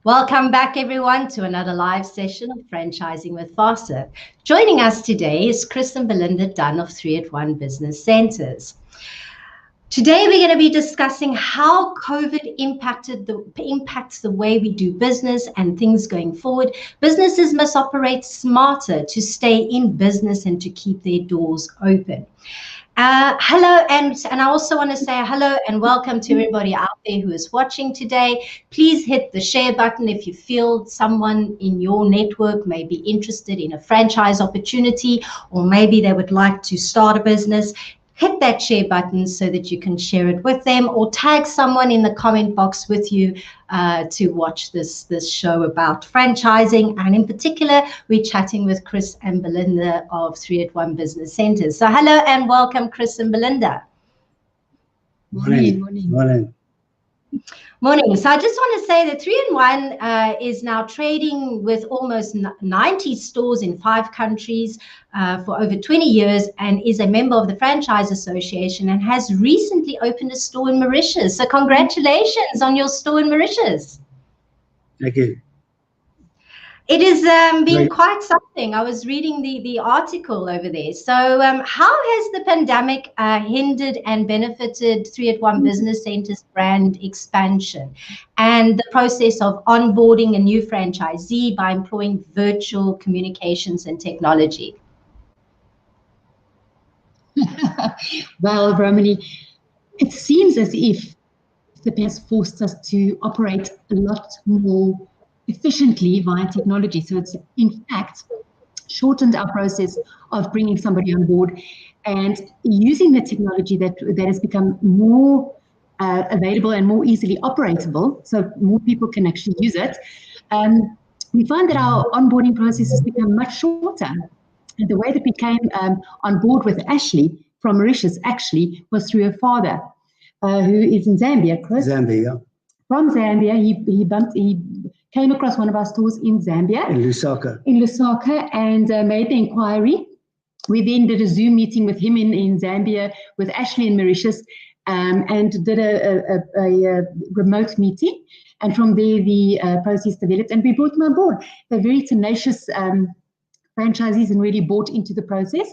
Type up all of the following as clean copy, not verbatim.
Welcome back, everyone, to another live session of Franchising with Faster. Joining us today is Chris and Belinda Dunn of 3 at 1 Business Centers. Today, we're going to be discussing how COVID impacts the way we do business and things going forward. Businesses must operate smarter to stay in business and to keep their doors open. Hello, and I also want to say hello and welcome to everybody out there who is watching today. Please hit the share button if you feel someone in your network may be interested in a franchise opportunity, or maybe they would like to start a business. Hit that share button so that you can share it with them, or tag someone in the comment box with you to watch this show about franchising. And in particular, we're chatting with Chris and Belinda of 3 at 1 Business Centers. So hello and welcome, Chris and Belinda. Morning. Morning. So I just want to say that 3 at 1 is now trading with almost 90 stores in 5 countries for over 20 years, and is a member of the Franchise Association and has recently opened a store in Mauritius. So congratulations on your store in Mauritius. Thank you. It has been quite something. I was reading the article over there. So how has the pandemic hindered and benefited 3 at 1 Business Centers brand expansion and the process of onboarding a new franchisee by employing virtual communications and technology? Well, Romany, it seems as if the pandemic has forced us to operate a lot more efficiently via technology. So it's in fact shortened our process of bringing somebody on board and using the technology that has become more available and more easily operatable, so more people can actually use it. We find that our onboarding process has become much shorter. And the way that we came on board with Ashley from Mauritius actually was through her father, who is in Zambia, Chris? Zambia, yeah. From Zambia, he came across one of our stores in Zambia. In Lusaka, and made the inquiry. We then did a Zoom meeting with him in Zambia, with Ashley in Mauritius, and did a remote meeting. And from there, the process developed, and we brought them on board. They're very tenacious franchisees and really bought into the process.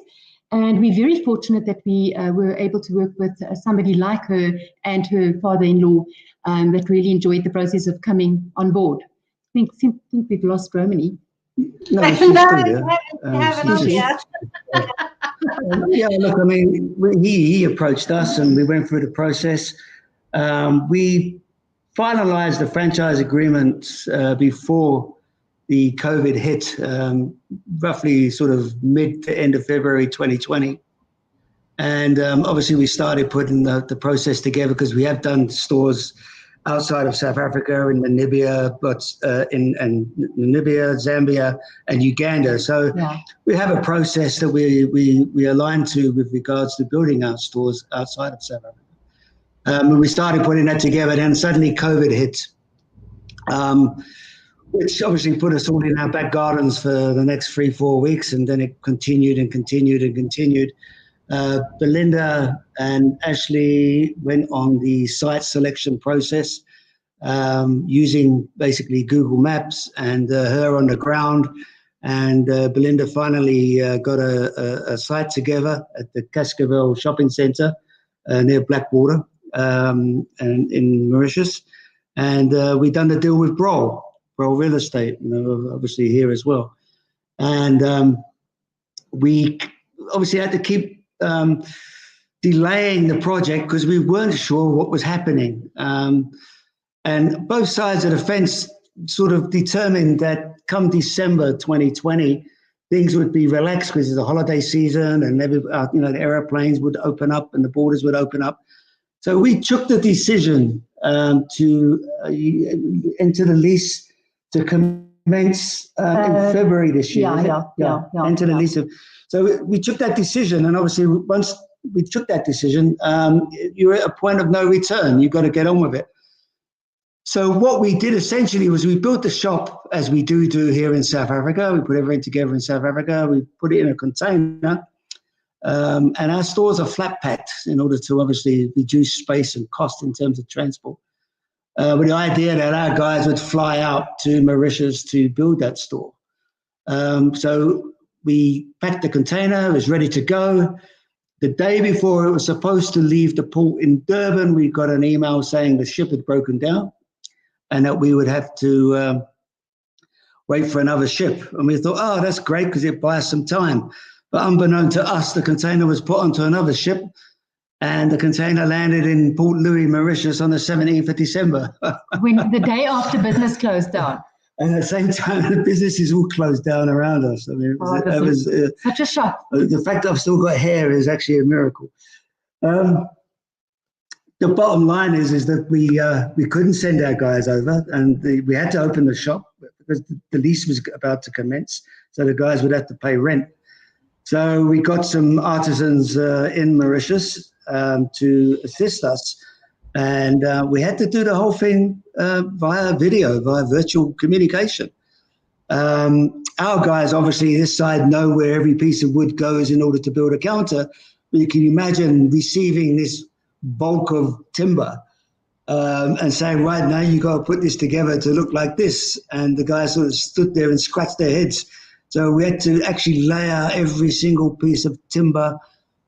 And we're very fortunate that we were able to work with somebody like her and her father-in-law that really enjoyed the process of coming on board. I think we've lost Romany. No, she's still there. Yeah, look, I mean, he approached us and we went through the process. We finalized the franchise agreement before the COVID hit, roughly sort of mid to end of February 2020. And obviously we started putting the process together because we have done stores outside of South Africa, in Namibia, but in Namibia, Zambia, and Uganda. So yeah, we have a process that we align to with regards to building our stores outside of South Africa. When we started putting that together, then suddenly COVID hit, which obviously put us all in our back gardens for the next 3-4 weeks, and then it continued and continued and continued. Belinda and Ashley went on the site selection process using basically Google Maps and her on the ground. And Belinda finally got a site together at the Cascaville Shopping Centre near Blackwater and in Mauritius. And we done the deal with Broll Real Estate, obviously here as well. And we obviously had to keep delaying the project because we weren't sure what was happening. And both sides of the fence sort of determined that come December 2020, things would be relaxed because it's a holiday season and the airplanes would open up and the borders would open up. So we took the decision to enter the lease to commence in February this year. Enter the lease. So we took that decision, and obviously once we took that decision, you're at a point of no return. You've got to get on with it. So what we did essentially was we built the shop as we do here in South Africa. We put everything together in South Africa. We put it in a container, and our stores are flat packed in order to obviously reduce space and cost in terms of transport. with the idea that our guys would fly out to Mauritius to build that store. So we packed the container, it was ready to go. The day before it was supposed to leave the port in Durban, we got an email saying the ship had broken down and that we would have to wait for another ship. And we thought, oh, that's great because it buys some time. But unbeknown to us, the container was put onto another ship and the container landed in Port Louis, Mauritius on the 17th of December. When the day after business closed down. And at the same time, the businesses all closed down around us. I mean, it was such a shock. The fact that I've still got hair is actually a miracle. The bottom line is that we couldn't send our guys over, and we had to open the shop because the lease was about to commence, so the guys would have to pay rent. So we got some artisans in Mauritius to assist us. And we had to do the whole thing via video, via virtual communication. Our guys, obviously, this side know where every piece of wood goes in order to build a counter. But you can imagine receiving this bulk of timber and saying, right, now you got to put this together to look like this. And the guys sort of stood there and scratched their heads. So we had to actually lay out every single piece of timber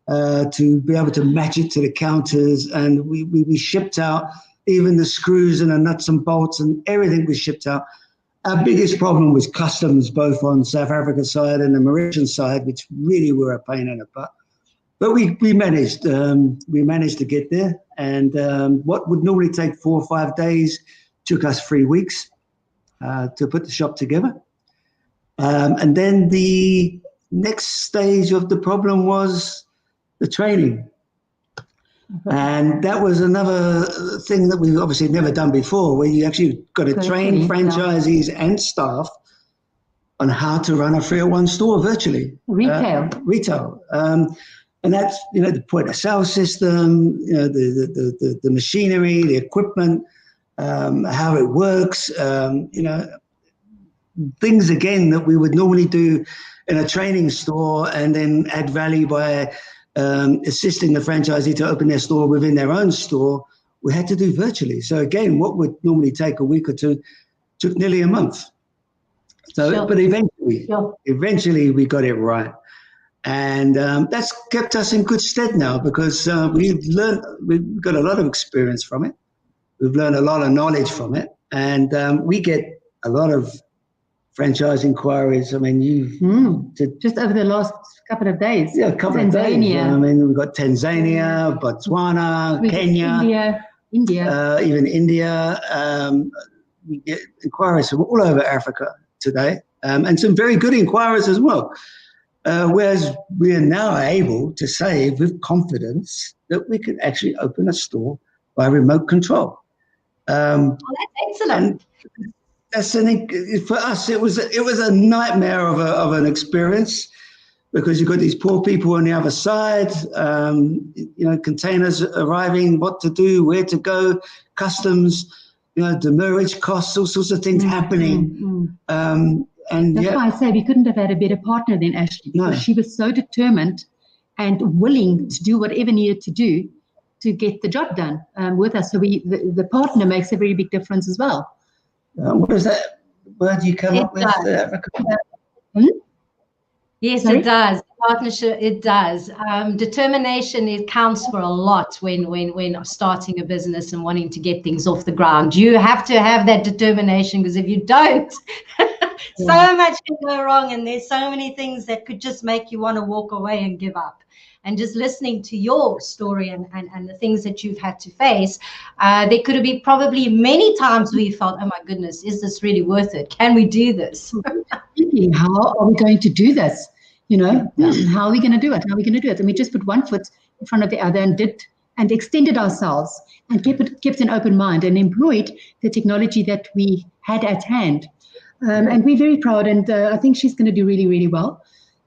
to be able to match it to the counters, and we shipped out even the screws and the nuts and bolts and everything was shipped out. Our biggest problem was customs, both on South Africa side and the Mauritian side, which really were a pain in the butt. But we managed to get there, and what would normally take 4 or 5 days took us 3 weeks to put the shop together. And then the next stage of the problem was the training. And that was another thing that we've obviously never done before, where you actually got to train franchisees and staff on how to run a 301 store virtually. Retail. And that's, the point of sale system, the machinery, the equipment, how it works, things again that we would normally do in a training store and then add value by assisting the franchisee to open their store within their own store, we had to do virtually. So again, what would normally take a week or two took nearly a month. So, sure. But eventually we got it right. And that's kept us in good stead now because we've got a lot of experience from it. We've learned a lot of knowledge from it. And we get a lot of franchise inquiries. I mean, just over the last couple of days. Yeah, a couple of days. I mean, we've got Tanzania, Botswana, Kenya, India, even India. We get inquiries from all over Africa today, and some very good inquiries as well. Whereas we are now able to say with confidence that we can actually open a store by remote control. That's excellent. For us, it was a nightmare of an experience because you've got these poor people on the other side, containers arriving, what to do, where to go, customs, demurrage costs, all sorts of things happening. And that's why I say we couldn't have had a better partner than Ashley. No. She was so determined and willing to do whatever needed to do to get the job done with us. So the partner makes a very big difference as well. What is that word you come up with? Yes, sorry? It does. Partnership, it does. Determination, it counts for a lot when starting a business and wanting to get things off the ground. You have to have that determination because if you don't, so much can go wrong, and there's so many things that could just make you want to walk away and give up. And just listening to your story and the things that you've had to face, there could have been probably many times where you felt, oh my goodness, is this really worth it? Can we do this? How are we going to do this? How are we going to do it? How are we going to do it? And we just put one foot in front of the other and extended ourselves and kept an open mind and employed the technology that we had at hand. And we're very proud, and I think she's going to do really, really well.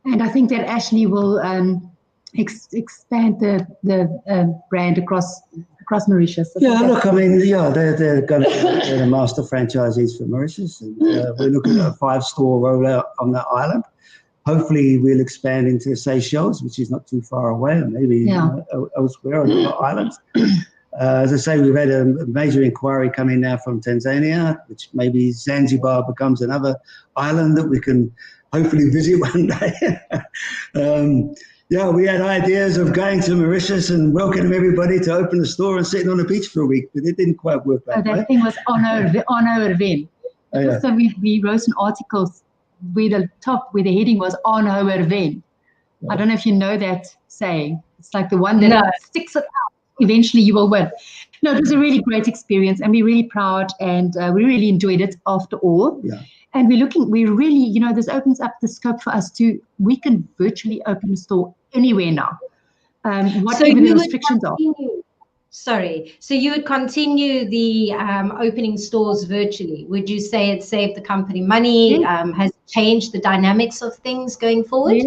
And I think that Ashley will expand the brand across Mauritius. Look, I mean, they're the master franchisees for Mauritius, and we're looking at a 5-store rollout on that island. Hopefully, we'll expand into Seychelles, which is not too far away, and maybe elsewhere on other islands. As I say, we've had a major inquiry coming now from Tanzania, which maybe Zanzibar becomes another island that we can hopefully visit one day. Yeah, we had ideas of going to Mauritius and welcoming everybody to open a store and sitting on the beach for a week, but it didn't quite work that way. That thing was on our event. Oh, yeah. So we wrote an article where the heading was on our event. I don't know if you know that saying. It's like the one that sticks it out. Eventually you will win. No, it was a really great experience, and we're really proud, and we really enjoyed it after all. Yeah. And we really, this opens up the scope for us we can virtually open a store anywhere now, whatever the restrictions are. Sorry, so you would continue the opening stores virtually. Would you say it saved the company money? Yes. Has it changed the dynamics of things going forward?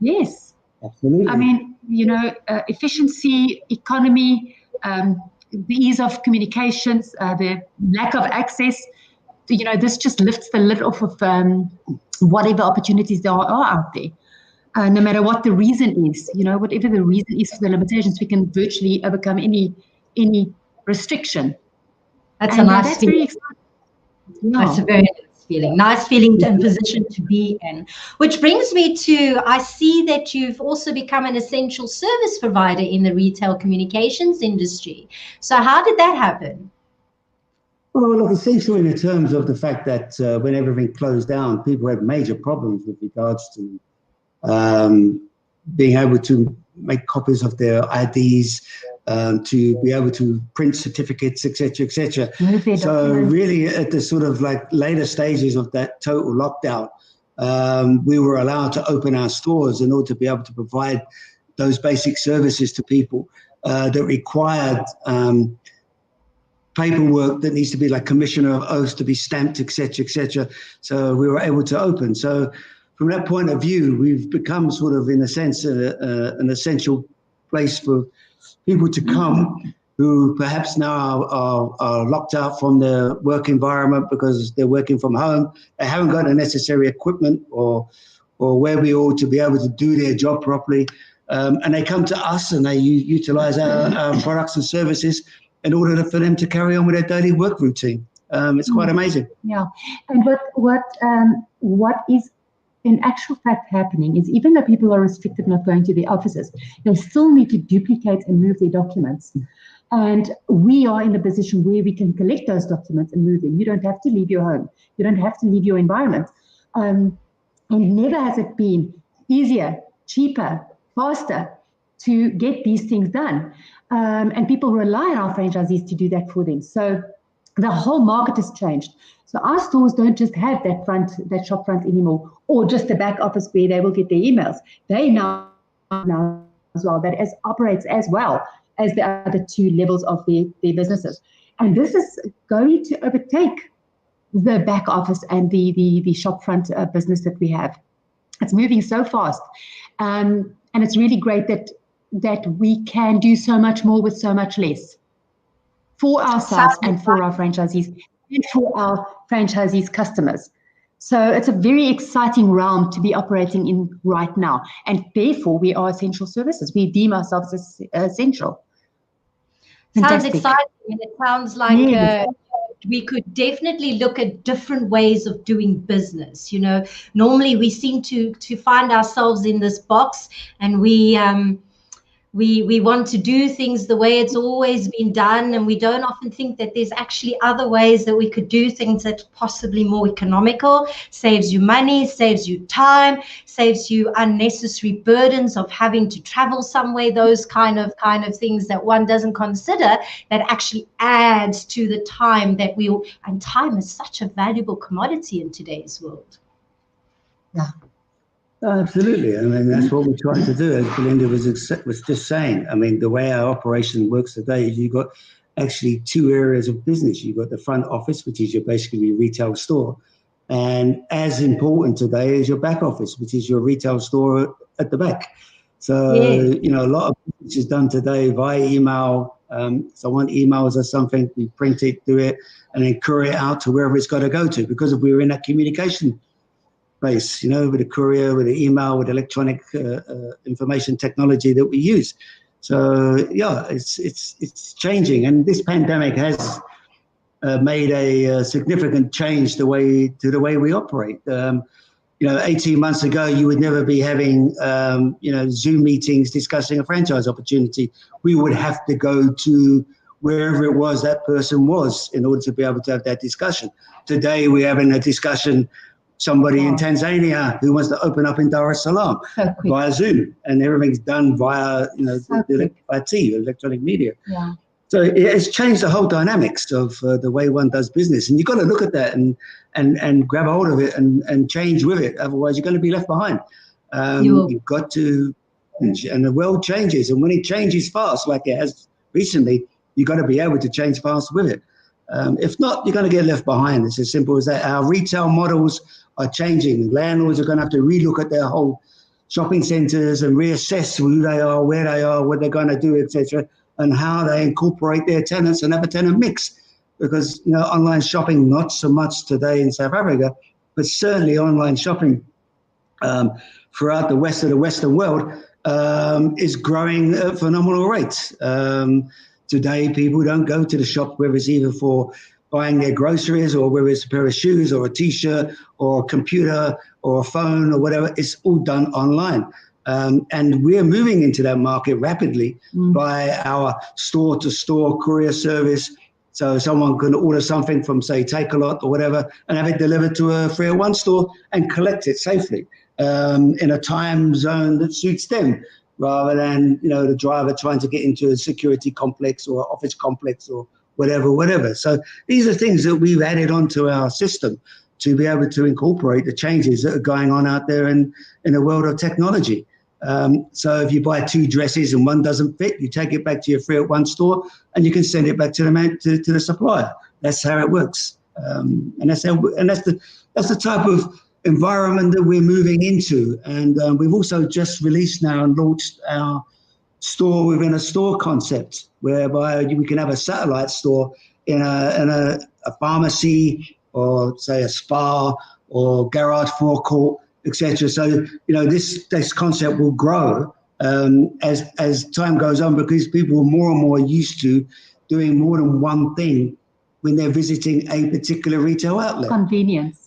Yes. Absolutely. I mean, efficiency, economy, the ease of communications, the lack of access. This just lifts the lid off of whatever opportunities there are out there. No matter what the reason is, whatever the reason is for the limitations, we can virtually overcome any restriction. That's a nice feeling. Very exciting. Yeah. That's a very nice feeling. Nice feeling and position to be in. Which brings me to, I see that you've also become an essential service provider in the retail communications industry. So how did that happen? Well, look, essentially in terms of the fact that when everything closed down, people had major problems with regards to being able to make copies of their IDs, to be able to print certificates, etc., etc. So really at the sort of like later stages of that total lockdown, we were allowed to open our stores in order to be able to provide those basic services to people that required paperwork that needs to be like commissioner of oaths to be stamped, etc., etc. So we were able to open. So from that point of view, we've become sort of, in a sense, an essential place for people to come who perhaps now are locked out from their work environment because they're working from home. They haven't got the necessary equipment or wherewithal to be able to do their job properly. And they come to us and they utilize our products and services in order for them to carry on with their daily work routine. It's quite amazing. Yeah, and what is in actual fact happening is, even though people are restricted not going to their offices, they still need to duplicate and move their documents. And we are in the position where we can collect those documents and move them. You don't have to leave your home. You don't have to leave your environment. And never has it been easier, cheaper, faster to get these things done. And people rely on our franchisees to do that for them. So the whole market has changed. So our stores don't just have that shop front anymore, or just the back office where they will get their emails. They now as well, that operates as well as the other two levels of their businesses. And this is going to overtake the back office and the shop front business that we have. It's moving so fast. And it's really great that we can do so much more with so much less for ourselves and for our franchisees and for our franchisees' customers. So it's a very exciting realm to be operating in right now. And therefore, we are essential services. We deem ourselves as essential. Sounds exciting. And it sounds like we could definitely look at different ways of doing business. Normally we seem to find ourselves in this box, and we want to do things the way it's always been done, and we don't often think that there's actually other ways that we could do things that are possibly more economical, saves you money, saves you time, saves you unnecessary burdens of having to travel somewhere, those kind of things that one doesn't consider, that actually adds to the time that and time is such a valuable commodity in today's world. Yeah. Absolutely. I mean, that's what we try to do, as Belinda was just saying. I mean, the way our operation works today is you've got actually two areas of business. You've got the front office, which is basically your retail store. And as important today is your back office, which is your retail store at the back. So, a lot of business is done today via email. Someone emails us something, we print it, do it, and then courier it out to wherever it's got to go to, because we're in that communication base, with the courier, with the email, with electronic information technology that we use. So yeah, it's changing, and this pandemic has made a significant change to the way we operate. 18 months ago, you would never be having Zoom meetings discussing a franchise opportunity. We would have to go to wherever it was that person was in order to be able to have that discussion. Today, we're having a discussion. Somebody in Tanzania who wants to open up in Dar es Salaam via Zoom, and everything's done via IT, electronic media. Yeah. So it's changed the whole dynamics of the way one does business, and you've got to look at that and grab hold of it and change with it. Otherwise, you're going to be left behind. You've got to, and the world changes, and when it changes fast, like it has recently, you've got to be able to change fast with it. If not, you're going to get left behind. It's as simple as that. Our retail models are changing. Landlords are going to have to relook at their whole shopping centres and reassess who they are, where they are, what they're going to do, etc., and how they incorporate their tenants and have a tenant mix. Because online shopping, not so much today in South Africa, but certainly online shopping throughout the rest of the Western world is growing at phenomenal rates. Today, people don't go to the shop, whether it's either for buying their groceries or whether it's a pair of shoes or a T-shirt or a computer or a phone or whatever. It's all done online. And we're moving into that market rapidly by our store-to-store courier service. So someone can order something from, say, Takealot or whatever, and have it delivered to a 301 store and collect it safely in a time zone that suits them, rather than the driver trying to get into a security complex or office complex or whatever. So these are things that we've added onto our system to be able to incorporate the changes that are going on out there in the world of technology. So if you buy 2 dresses and one doesn't fit, you take it back to your 301 store and you can send it back to the supplier. That's how it works, and that's the type of environment that we're moving into. And we've also just released now and launched our store within a store concept, whereby we can have a satellite store in a pharmacy, or say a spa or garage forecourt, etc. So this concept will grow as time goes on, because people are more and more used to doing more than one thing when they're visiting a particular retail outlet.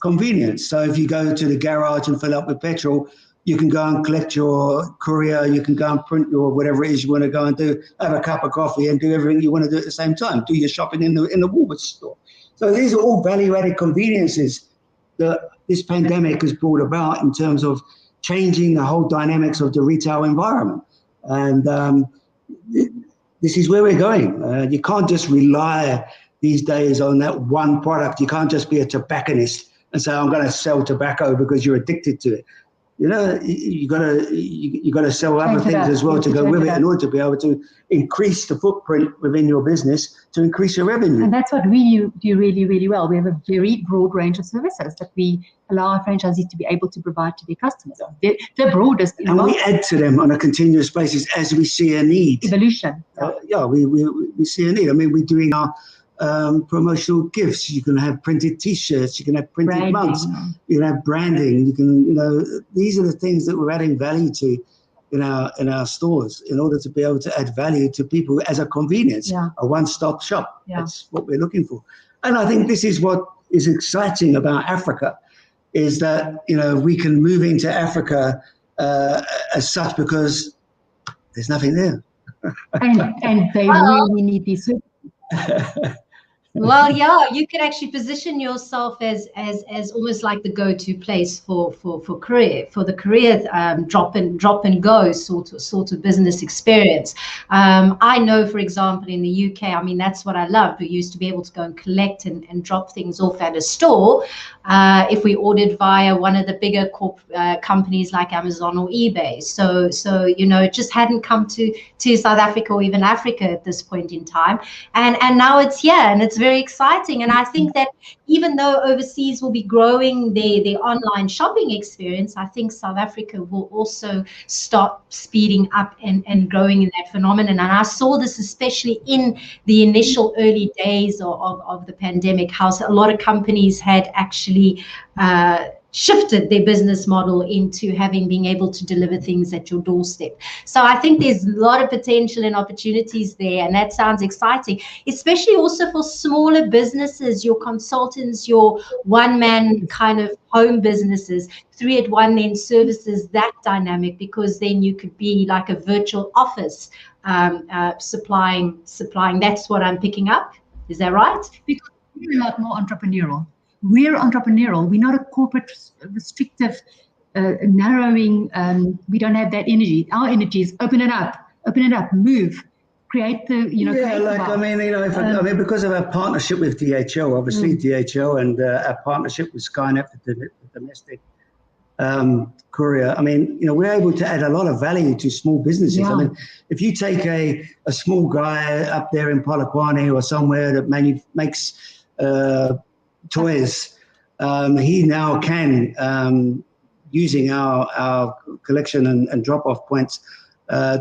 Convenience. So if you go to the garage and fill up with petrol, you can go and collect your courier, you can go and print your whatever it is you want to go and do, have a cup of coffee and do everything you want to do at the same time, do your shopping in the Woolworths store. So these are all value-added conveniences that this pandemic has brought about in terms of changing the whole dynamics of the retail environment. And this is where we're going. You can't just rely these days on that one product. You can't just be a tobacconist and say, I'm going to sell tobacco because you're addicted to it. You gotta sell other things as well to go with it in order to be able to increase the footprint within your business to increase your revenue. And that's what we do really, really well. We have a very broad range of services that we allow our franchisees to be able to provide to their customers. The broadest. And we add to them on a continuous basis as we see a need. Evolution. We see a need. I mean, we're doing our promotional gifts. You can have printed T-shirts. You can have printed branding. mugs. You can have branding. You can, these are the things that we're adding value to in our stores in order to be able to add value to people as a convenience, a one-stop shop. That's what we're looking for. And I think this is what is exciting about Africa, is that we can move into Africa as such because there's nothing there. and they really need these services. Well, yeah, you could actually position yourself as almost like the go-to place for the career drop and go sort of business experience. I know, for example, in the UK, I mean, that's what I loved. We used to be able to go and collect and drop things off at a store if we ordered via one of the bigger companies like Amazon or eBay. So it just hadn't come to South Africa or even Africa at this point in time, and now it's here, and it's very exciting. And I think that even though overseas will be growing the online shopping experience, I think South Africa will also start speeding up and growing in that phenomenon. And I saw this especially in the initial early days of the pandemic, how a lot of companies had actually shifted their business model into being able to deliver things at your doorstep. So I think there's a lot of potential and opportunities there, and that sounds exciting, especially also for smaller businesses, your consultants, your one-man kind of home businesses. 3@1 then services that dynamic, because then you could be like a virtual office supplying. That's what I'm picking up. Is that right? Because we're a lot more entrepreneurial. We're entrepreneurial. We're not a corporate restrictive, narrowing. We don't have that energy. Our energy is open it up, move, create the, because of our partnership with DHL, obviously DHL, and our partnership with Skynet for the domestic courier. We're able to add a lot of value to small businesses. Yeah. If you take a small guy up there in Polokwane or somewhere that makes toys, he now can, using our collection and drop-off points,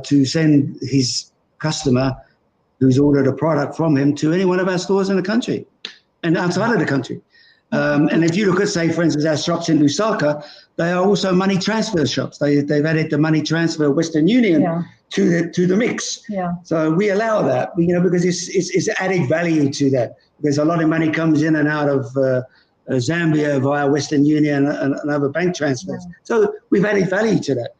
to send his customer who's ordered a product from him to any one of our stores in the country and outside of the country. And if you look at, say, for instance, our shops in Lusaka, they are also money transfer shops. They've added the money transfer Western Union to the mix. Yeah. So we allow that, because it's added value to that. Because a lot of money comes in and out of Zambia via Western Union and other bank transfers. Yeah. So we've added value to that.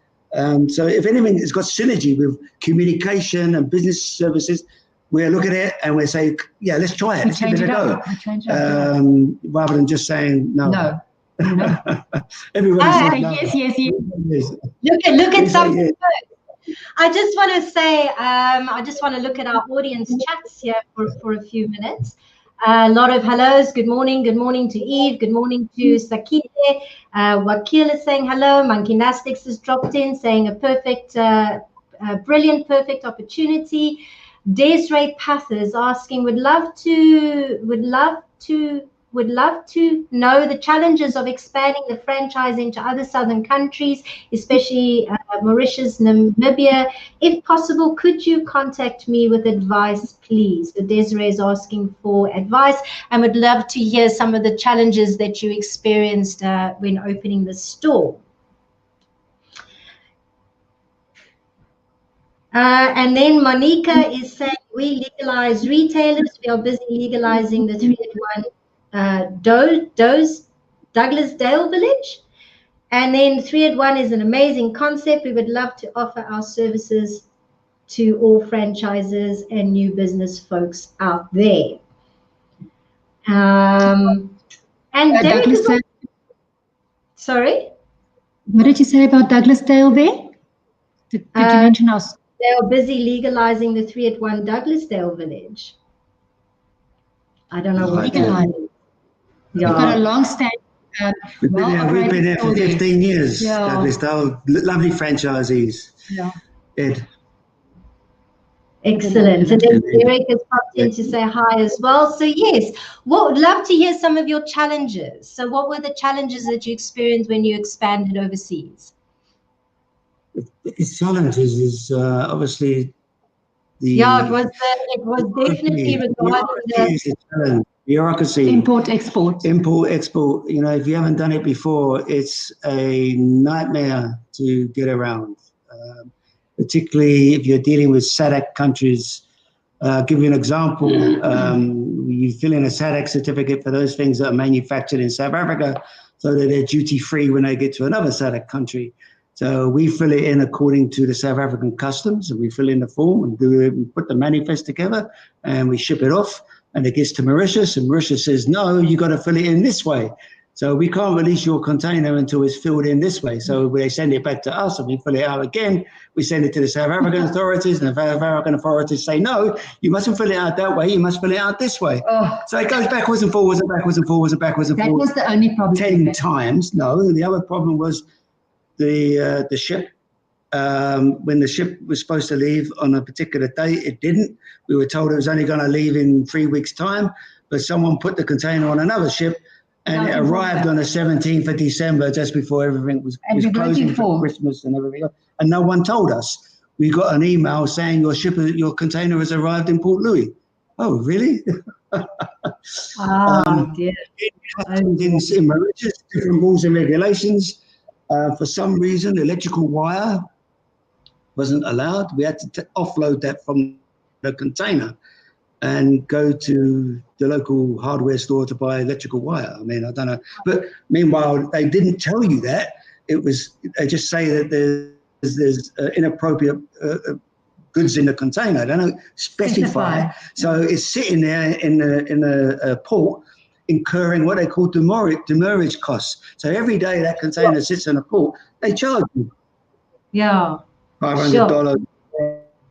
So if anything, it's got synergy with communication and business services. We'll look at it and we'll say, yeah, let's try it. Let's give it a go. Rather than just saying no. No. Everybody says no. Yes. Look at something. Yes. I just want to say, I just want to look at our audience chats here for a few minutes. A lot of hellos. Good morning to Eve. Good morning to Sakite. Wakil is saying hello. Monkey Nastics has dropped in saying a perfect, brilliant, perfect opportunity. Desiree Pather is asking, would love to know the challenges of expanding the franchise into other southern countries, especially Mauritius, Namibia. If possible, could you contact me with advice, please? So Desiree is asking for advice and would love to hear some of the challenges that you experienced when opening the store. And then Monica is saying, we legalize retailers. We are busy legalizing the 3@1 Douglas Dale Village. And then 3@1 is an amazing concept. We would love to offer our services to all franchises and new business folks out there. And Douglas Dale. Sorry? What did you say about Douglas Dale there? Did you mention us? They are busy legalizing the 3@1 Douglas Dale Village. I don't know what that means. Yeah. We've got a long standing. We've been there for 15 years. Yeah. Douglas Dale, lovely franchisees. Yeah. Ed. Excellent. And then Eric has popped in to say hi as well. So yes, would love to hear some of your challenges. So what were the challenges that you experienced when you expanded overseas? The biggest challenges is obviously the it was definitely regarding the bureaucracy. Import export. If you haven't done it before, it's a nightmare to get around. Particularly if you're dealing with SADC countries. Give you an example. You fill in a SADC certificate for those things that are manufactured in South Africa, so that they're duty free when they get to another SADC country. So we fill it in according to the South African customs, and we fill in the form and put the manifest together, and we ship it off, and it gets to Mauritius, and Mauritius says, no, you got to fill it in this way. So we can't release your container until it's filled in this way. So they send it back to us, and we fill it out again. We send it to the South African authorities, and the South African authorities say, no, you mustn't fill it out that way. You must fill it out this way. Oh. So it goes backwards and forwards and backwards and forwards and backwards and forwards. That was the only problem. 10 times. No, the other problem was the ship. When the ship was supposed to leave on a particular date, it didn't. We were told it was only going to leave in 3 weeks' time, but someone put the container on another ship, and it arrived on the 17th of December, just before everything was closing for Christmas and everything else. And no one told us. We got an email saying your container has arrived in Port Louis. Oh, really? Dear. In marriages, different rules and regulations. For some reason, electrical wire wasn't allowed. We had to offload that from the container and go to the local hardware store to buy electrical wire. I mean, I don't know. But meanwhile, they didn't tell you that. They just say that there's inappropriate goods in the container. They don't specify. So it's sitting there in the port, incurring what they call demurrage costs. So every day that container sits in a port, they charge you. Yeah. $500,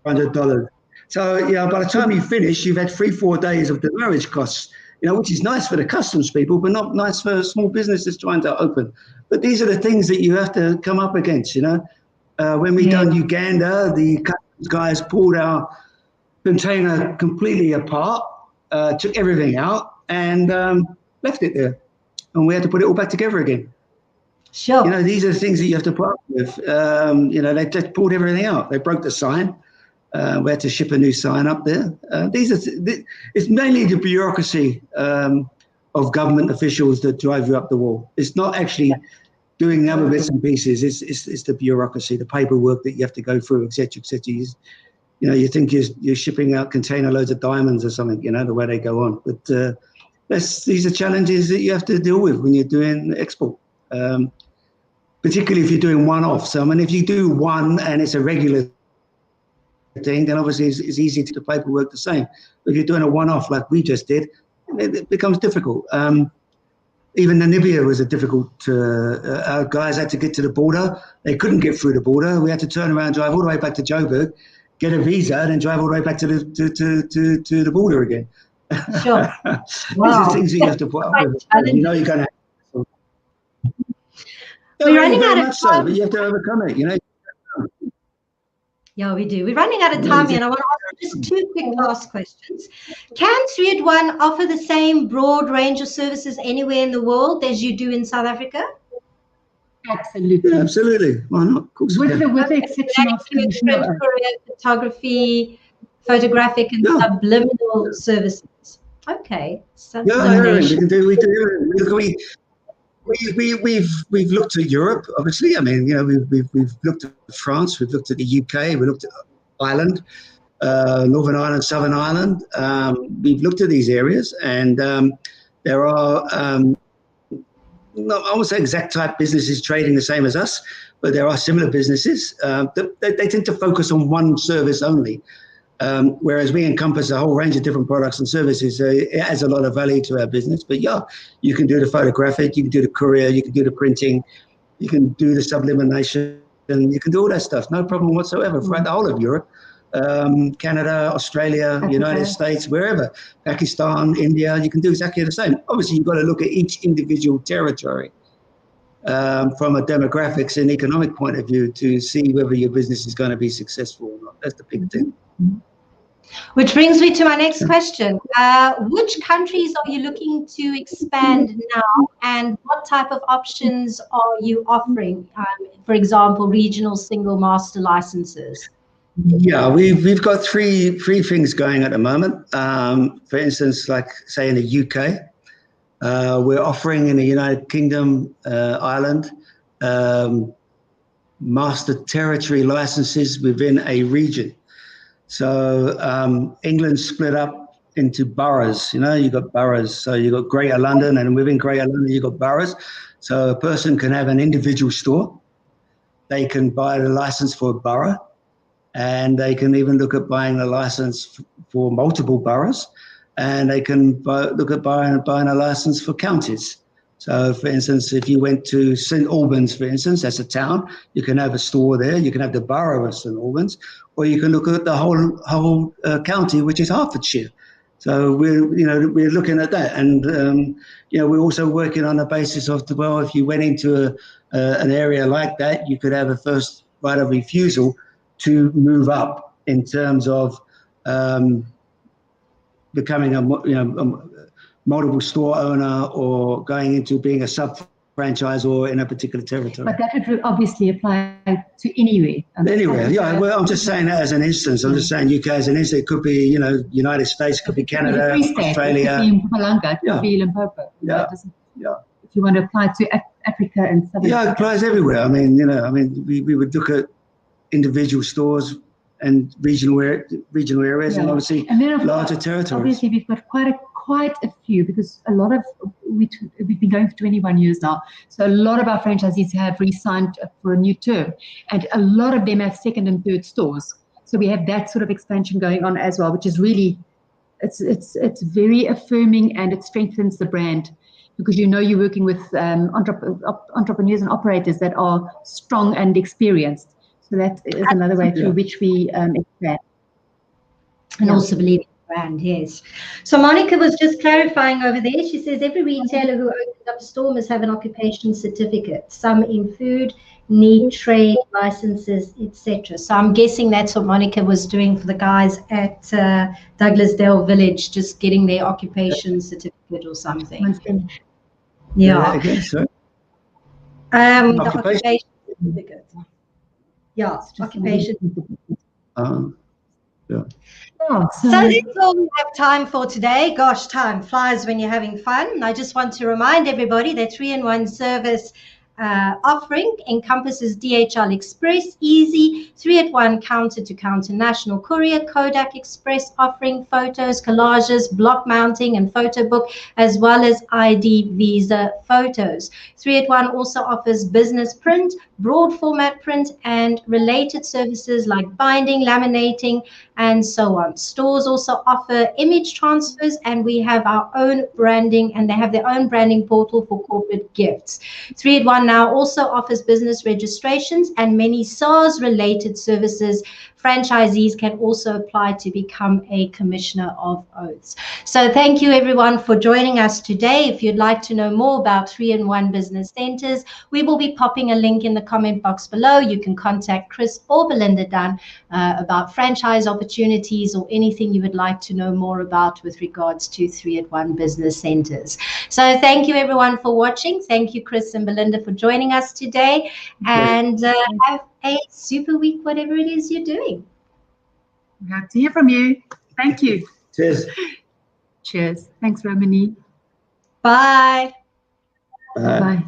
$100. So yeah, by the time you finish, you've had 3-4 days of demurrage costs, which is nice for the customs people, but not nice for small businesses trying to open. But these are the things that you have to come up against, When we done Uganda, the customs guys pulled our container completely apart, took everything out and left it there. And we had to put it all back together again. Sure. These are the things that you have to put up with. They just pulled everything out. They broke the sign. We had to ship a new sign up there. It's mainly the bureaucracy of government officials that drive you up the wall. It's not actually doing the other bits and pieces. It's the bureaucracy, the paperwork that you have to go through, etc., etc. You think you're shipping out container loads of diamonds or something. The way they go on. But these are challenges that you have to deal with when you're doing export. Particularly if you're doing one-off. So, I mean, if you do one and it's a regular thing, then obviously it's easy to do the paperwork the same. But if you're doing a one-off like we just did, it becomes difficult. Even Namibia was a difficult. Our guys had to get to the border. They couldn't get through the border. We had to turn around, drive all the way back to Joburg, get a visa, and then drive all the way back to the border again. Sure. These are things that you have to put up with. You're going to. We're running out of time. So, but you have to overcome it, Yeah, we do. We're running out of time here, and I want to ask just 2 quick last questions. Can 3 at 1 offer the same broad range of services anywhere in the world as you do in South Africa? Absolutely. Yeah, absolutely. Why not? Of course with the exception of traditional photography, photographic and subliminal services. Okay. We can do. We've looked at Europe, obviously. I mean, we've looked at France, we've looked at the UK, we looked at Ireland, Northern Ireland, Southern Ireland. We've looked at these areas, and there are, I won't say exact type businesses trading the same as us, but there are similar businesses. They tend to focus on one service only. Whereas we encompass a whole range of different products and services, so it adds a lot of value to our business. But you can do the photographic, you can do the courier, you can do the printing, you can do the sublimation, and you can do all that stuff, no problem whatsoever, throughout the whole of Europe, Canada, Australia, United States, wherever, Pakistan, India, you can do exactly the same. Obviously, you've got to look at each individual territory from a demographics and economic point of view to see whether your business is going to be successful or not. That's the big thing. Which brings me to my next question. Which countries are you looking to expand now, and what type of options are you offering? For example, regional single master licenses. Yeah, we've got three things going at the moment. For instance, like say in the UK, we're offering in the United Kingdom, Ireland, master territory licenses within a region. So England's split up into boroughs. You've got boroughs. So you've got Greater London, and within Greater London, you've got boroughs. So a person can have an individual store. They can buy the license for a borough, and they can even look at buying the license for multiple boroughs, and they can look at buying a license for counties. So, for instance, if you went to St Albans, for instance, that's a town, you can have a store there. You can have the borough of St Albans, or you can look at the whole county, which is Hertfordshire. So we're looking at that, and we're also working on the basis of if you went into an area like that, you could have a first right of refusal to move up in terms of becoming a multiple store owner, or going into being a sub franchisor in a particular territory. But that would obviously apply to anywhere. Anywhere, yeah. Well, I'm just saying that as an instance. I'm just saying UK as an instance. It could be, you know, United States, could be Canada, Australia. It could be Mpumalanga, it could be Limpopo. Yeah. If you want to apply to Africa and Southern Africa. It applies everywhere. I mean, you know, we would look at individual stores and regional areas, and obviously larger territories. Obviously, we've got quite a few, because a lot of we've been going for 21 years now. So a lot of our franchisees have re-signed for a new term, and a lot of them have second and third stores. So we have that sort of expansion going on as well, which is really, it's very affirming, and it strengthens the brand, because you know you're working with entrepreneurs and operators that are strong and experienced. So that is another way through which we expand. And also believe in the brand, yes. So Monica was just clarifying over there. She says every retailer who opens up a store must have an occupation certificate. Some in food need trade licenses, etc. So I'm guessing that's what Monica was doing for the guys at Douglasdale Village, just getting their occupation certificate or something. Yeah, I guess so. The occupation certificate. Yeah, occupation. Yeah. So that's all we have time for today. Gosh, time flies when you're having fun. I just want to remind everybody that 3-in-1 service offering encompasses DHL Express, Easy, 3-at-1 counter-to-counter national courier, Kodak Express offering, photos, collages, block mounting and photo book, as well as ID Visa photos. 3-at-1 also offers business print, broad format print, and related services like binding, laminating, and so on. Stores also offer image transfers, and we have our own branding, and they have their own branding portal for corporate gifts. 3-at-1 now also offers business registrations and many SARS-related services. Franchisees can also apply to become a commissioner of oaths. So thank you everyone for joining us today. If you'd like to know more about 3-in-1 business centers, we will be popping a link in the comment box below. You can contact Chris or Belinda Dunn about franchise opportunities or anything you would like to know more about with regards to 3-at-1 business centers. So thank you everyone for watching. Thank you Chris and Belinda for joining us today, and have a super week, whatever it is you're doing. We have to hear from you. Thank you. Cheers. Cheers. Thanks, Romani. Bye. Bye. Bye.